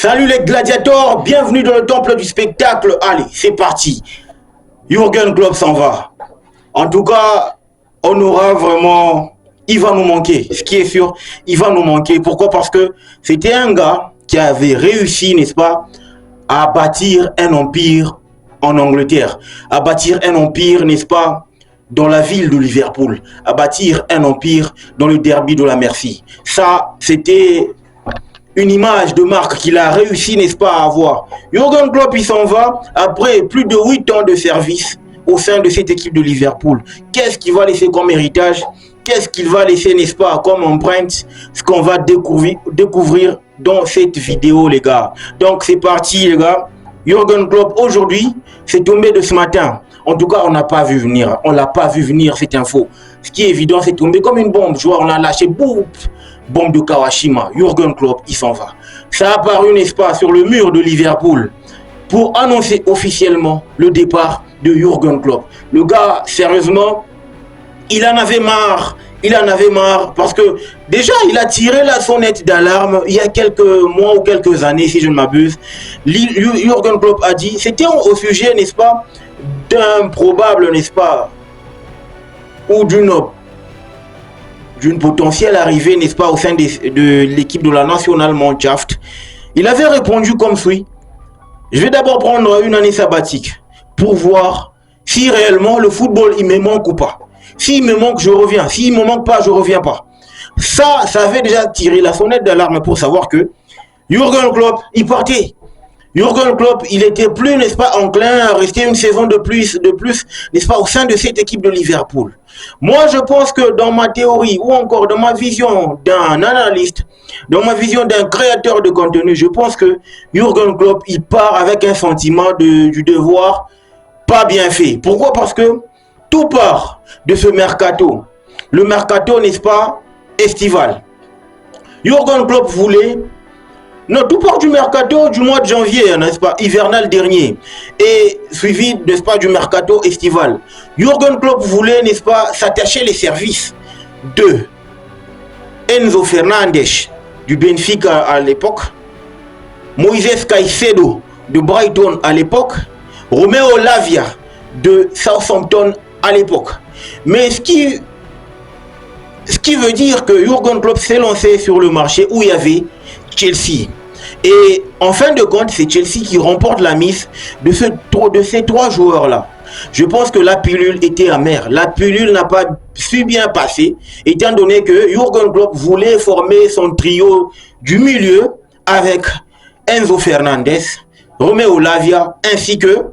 Salut les gladiateurs, bienvenue dans le temple du spectacle. Allez, c'est parti. Jürgen Klopp s'en va. En tout cas, on aura vraiment... Il va nous manquer. Ce qui est sûr, il va nous manquer. Pourquoi? Parce que c'était un gars qui avait réussi, n'est-ce pas, à bâtir un empire en Angleterre. À bâtir un empire, n'est-ce pas, dans la ville de Liverpool. À bâtir un empire dans le derby de la Merci. Ça, c'était... une image de marque qu'il a réussi, n'est-ce pas, à avoir. Jürgen Klopp, il s'en va après plus de 8 ans de service au sein de cette équipe de Liverpool. Qu'est-ce qu'il va laisser comme héritage? Qu'est-ce qu'il va laisser, n'est-ce pas, comme empreinte? Ce qu'on va découvrir dans cette vidéo, les gars. Donc, c'est parti, les gars. Jürgen Klopp, aujourd'hui, c'est tombé de ce matin. En tout cas, on n'a pas vu venir. On l'a pas vu venir, cette info. Ce qui est évident, c'est tombé comme une bombe. Joueur, on a lâché, boum, bombe de Kawashima. Jürgen Klopp, il s'en va. Ça a apparu, n'est-ce pas, sur le mur de Liverpool pour annoncer officiellement le départ de Jürgen Klopp. Le gars, sérieusement, il en avait marre. Il en avait marre parce que déjà, il a tiré la sonnette d'alarme il y a quelques mois ou quelques années, si je ne m'abuse. Jürgen Klopp a dit, c'était au sujet, n'est-ce pas, d'un probable, n'est-ce pas, ou d'une potentielle arrivée, n'est-ce pas, au sein de l'équipe de la National Mannschaft. Il avait répondu comme suit: je vais d'abord prendre une année sabbatique pour voir si réellement le football il me manque ou pas. S'il me manque, je reviens. S'il me manque pas, je reviens pas. Ça avait déjà tiré la sonnette d'alarme pour savoir que Jürgen Klopp, il partait. Jürgen Klopp, il était plus, n'est-ce pas, enclin à rester une saison de plus, n'est-ce pas, au sein de cette équipe de Liverpool. Moi, je pense que dans ma théorie, ou encore dans ma vision d'un analyste, dans ma vision d'un créateur de contenu, je pense que Jürgen Klopp, il part avec un sentiment du devoir pas bien fait. Pourquoi? Parce que tout part de ce mercato. Le mercato, n'est-ce pas, estival. Jürgen Klopp voulait... Non, tout part du mercato du mois de janvier, n'est-ce pas, hivernal dernier, et suivi, n'est-ce pas, du mercato estival. Jürgen Klopp voulait, n'est-ce pas, s'attacher les services de Enzo Fernandez du Benfica à l'époque, Moïse Caicedo de Brighton à l'époque, Romeo Lavia de Southampton à l'époque. Mais ce qui veut dire que Jürgen Klopp s'est lancé sur le marché où il y avait Chelsea. Et en fin de compte, c'est Chelsea qui remporte la mise de ces trois joueurs-là. Je pense que la pilule était amère. La pilule n'a pas su bien passer, étant donné que Jürgen Klopp voulait former son trio du milieu avec Enzo Fernandez, Romeo Lavia, ainsi que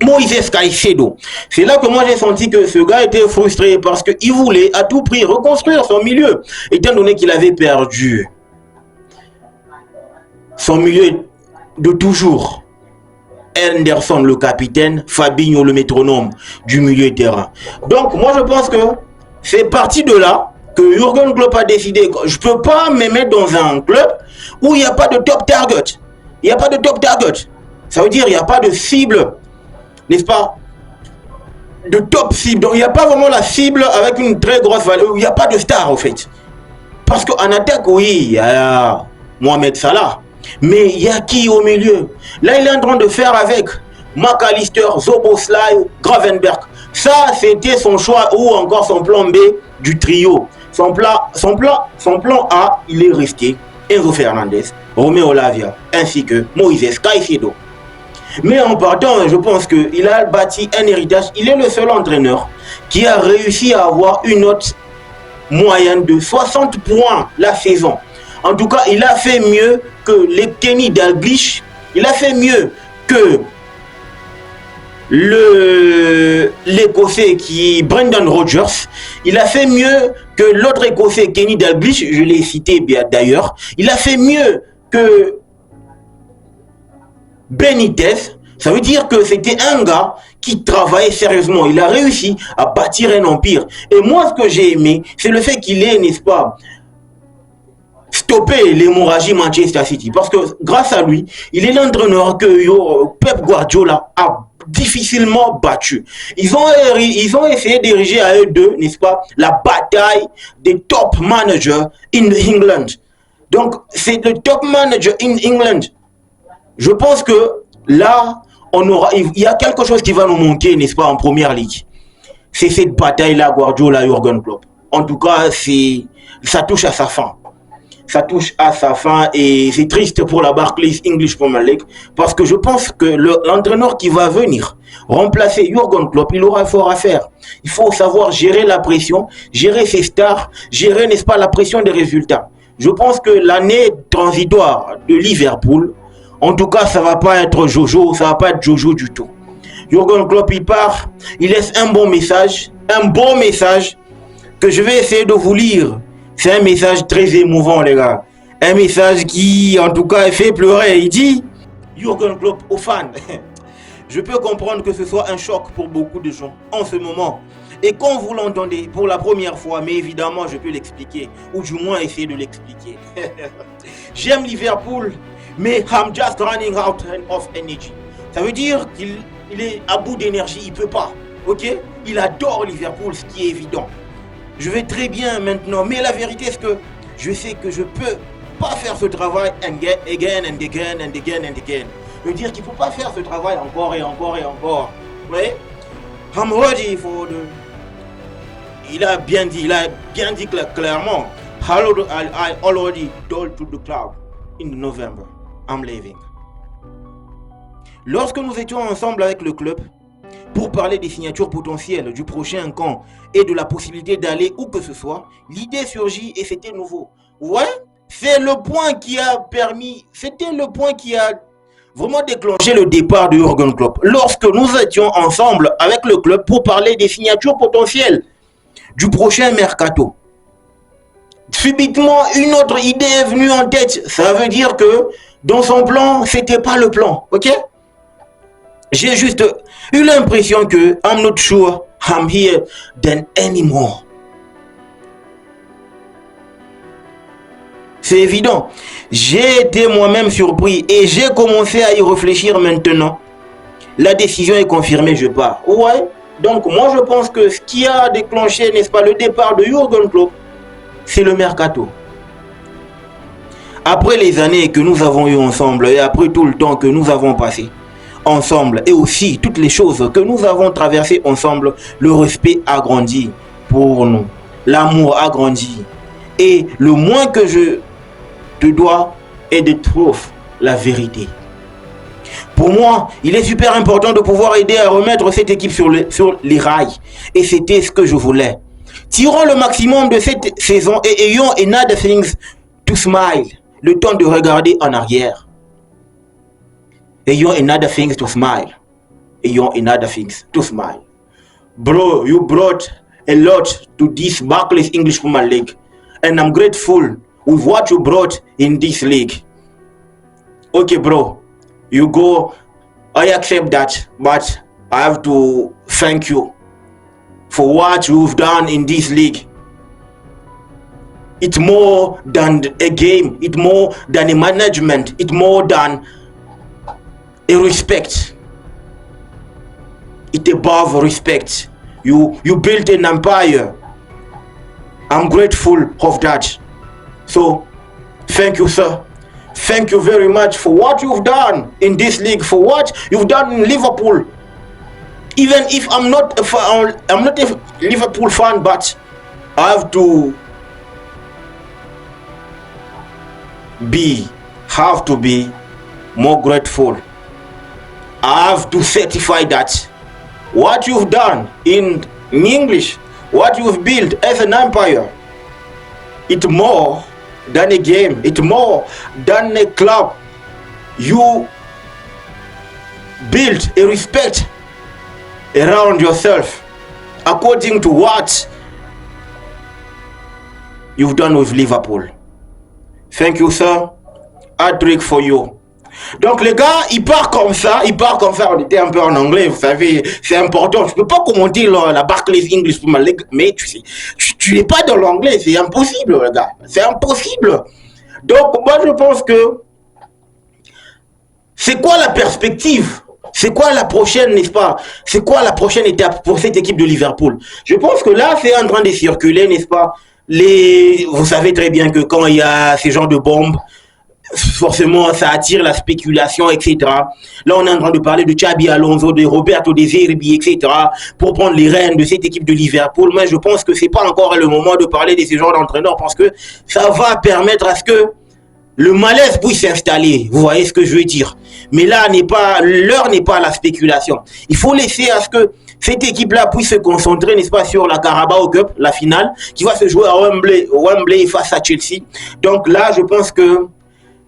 Moïse Caicedo. C'est là que moi j'ai senti que ce gars était frustré parce qu'il voulait à tout prix reconstruire son milieu, étant donné qu'il avait perdu son milieu de toujours. Henderson le capitaine, Fabinho le métronome du milieu de terrain. Donc moi je pense que c'est parti de là que Jürgen Klopp a décidé que je ne peux pas me mettre dans un club où il n'y a pas de top target. Il n'y a pas de top target. Ça veut dire il n'y a pas de cible, n'est-ce pas, de top cible. Donc il n'y a pas vraiment la cible avec une très grosse valeur. Il n'y a pas de star en fait. Parce qu'en attaque, oui, il y a Mohamed Salah. Mais il y a qui au milieu? Là, il est en train de faire avec McAllister, Szoboszlai, Gravenberch. Ça, c'était son choix ou encore son plan B du trio. Son plan A, il est resté Enzo Fernandez, Romeo Lavia, ainsi que Moïse Caicedo. Mais en partant, je pense qu'il a bâti un héritage. Il est le seul entraîneur qui a réussi à avoir une note moyenne de 60 points la saison. En tout cas, il a fait mieux que les Kenny Dalglish. Il a fait mieux que l'Écossais Brendan Rodgers. Il a fait mieux que l'autre Écossais Kenny Dalglish. Je l'ai cité d'ailleurs. Il a fait mieux que Benitez. Ça veut dire que c'était un gars qui travaillait sérieusement. Il a réussi à bâtir un empire. Et moi, ce que j'ai aimé, c'est le fait qu'il ait, n'est-ce pas, stoppé l'hémorragie Manchester City. Parce que grâce à lui, il est l'entraîneur que Pep Guardiola a difficilement battu. Ils ont essayé d'ériger à eux deux, n'est-ce pas, la bataille des top managers in England. Donc, c'est le top manager in England. Je pense que là, il y a quelque chose qui va nous manquer, n'est-ce pas, en première ligue. C'est cette bataille-là, Guardiola-Jürgen Klopp. En tout cas, ça touche à sa fin. Ça touche à sa fin et c'est triste pour la Barclays English Premier League parce que je pense que l'entraîneur qui va venir remplacer Jürgen Klopp, il aura fort à faire. Il faut savoir gérer la pression, gérer ses stars, gérer, n'est-ce pas, la pression des résultats. Je pense que l'année transitoire de Liverpool, en tout cas, ça va pas être Jojo, ça va pas être Jojo du tout. Jürgen Klopp, il part, il laisse un bon message que je vais essayer de vous lire. C'est un message très émouvant, les gars. Un message qui, en tout cas, fait pleurer. Il dit, Jürgen Klopp aux fans, je peux comprendre que ce soit un choc pour beaucoup de gens en ce moment. Et quand vous l'entendez pour la première fois, mais évidemment, je peux l'expliquer, ou du moins essayer de l'expliquer. J'aime Liverpool, mais I'm just running out of energy. Ça veut dire qu'il est à bout d'énergie, il peut pas. Ok? Il adore Liverpool, ce qui est évident. Je vais très bien maintenant, mais la vérité c'est que je sais que je peux pas faire ce travail again and again and again and again. Je veux dire qu'il faut pas faire ce travail encore et encore et encore. Vous voyez? I'm ready for the... Il a bien dit clairement. I already told to the club in November, I'm leaving. Lorsque nous étions ensemble avec le club, pour parler des signatures potentielles du prochain camp et de la possibilité d'aller où que ce soit, l'idée surgit et c'était nouveau. Ouais, c'était le point qui a vraiment déclenché le départ de Jürgen Klopp. Lorsque nous étions ensemble avec le club pour parler des signatures potentielles du prochain mercato. Subitement, une autre idée est venue en tête. Ça veut dire que dans son plan, c'était pas le plan, ok? J'ai juste eu l'impression que I'm not sure I'm here then anymore. C'est évident. J'ai été moi-même surpris et j'ai commencé à y réfléchir maintenant. La décision est confirmée, je pars. Ouais. Donc moi je pense que ce qui a déclenché, n'est-ce pas, le départ de Jürgen Klopp, c'est le mercato. Après les années que nous avons eues ensemble et après tout le temps que nous avons passé ensemble et aussi toutes les choses que nous avons traversées ensemble, le respect a grandi pour nous, l'amour a grandi et le moins que je te dois est de trouver la vérité. Pour moi, il est super important de pouvoir aider à remettre cette équipe sur les rails et c'était ce que je voulais. Tirons le maximum de cette saison et ayons another things to smile, le temps de regarder en arrière. Ayons another things to smile. Ayons another things to smile. Bro, you brought a lot to this Barclays English Premier League. And I'm grateful with what you brought in this league. Okay, bro. You go. I accept that. But I have to thank you for what you've done in this league. It's more than a game. It's more than a management. It's more than a respect. It's above respect. You built an empire. I'm grateful of that. So, thank you, sir. Thank you very much for what you've done in this league, for what you've done in Liverpool. Even if I'm not a Liverpool fan, but I have to be more grateful. I have to certify that what you've done in English, what you've built as an empire, it's more than a game, it's more than a club. You built a respect around yourself according to what you've done with Liverpool. Thank you, sir. Hat-trick for you. Donc les gars, il part comme ça, on était un peu en anglais, vous savez, c'est important. Je peux pas commenter la Barclays English Premier League, mais tu n'es pas dans l'anglais, c'est impossible, les gars, c'est impossible. Donc moi je pense que c'est quoi la perspective? C'est quoi la prochaine, n'est-ce pas? C'est quoi la prochaine étape pour cette équipe de Liverpool? Je pense que là, c'est en train de circuler, n'est-ce pas? vous savez très bien que quand il y a ces genres de bombes, forcément ça attire la spéculation, etc. Là on est en train de parler de Xabi Alonso, de Roberto De Zerbi, etc. pour prendre les rênes de cette équipe de Liverpool. Mais je pense que c'est pas encore le moment de parler de ces genres d'entraîneurs parce que ça va permettre à ce que le malaise puisse s'installer. Vous voyez ce que je veux dire? Mais là l'heure n'est pas à la spéculation. Il faut laisser à ce que cette équipe-là puisse se concentrer, n'est-ce pas, sur la Carabao Cup, la finale, qui va se jouer à Wembley face à Chelsea. Donc là, je pense que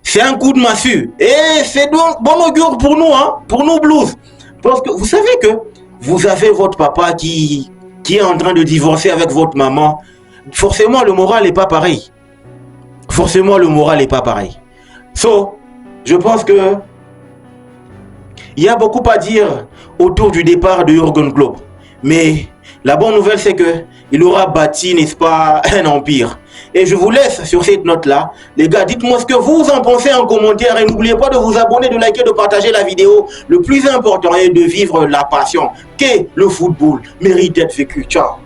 c'est un coup de massue. Et c'est donc bon augure pour nous, hein, pour nous Blues. Parce que vous savez que vous avez votre papa qui est en train de divorcer avec votre maman. Forcément, le moral n'est pas pareil. Forcément, le moral n'est pas pareil. So, je pense que il y a beaucoup à dire autour du départ de Jürgen Klopp. Mais la bonne nouvelle, c'est que il aura bâti, n'est-ce pas, un empire. Et je vous laisse sur cette note-là. Les gars, dites-moi ce que vous en pensez en commentaire. Et n'oubliez pas de vous abonner, de liker, de partager la vidéo. Le plus important est de vivre la passion qu'est le football. Mérite d'être vécu. Ciao.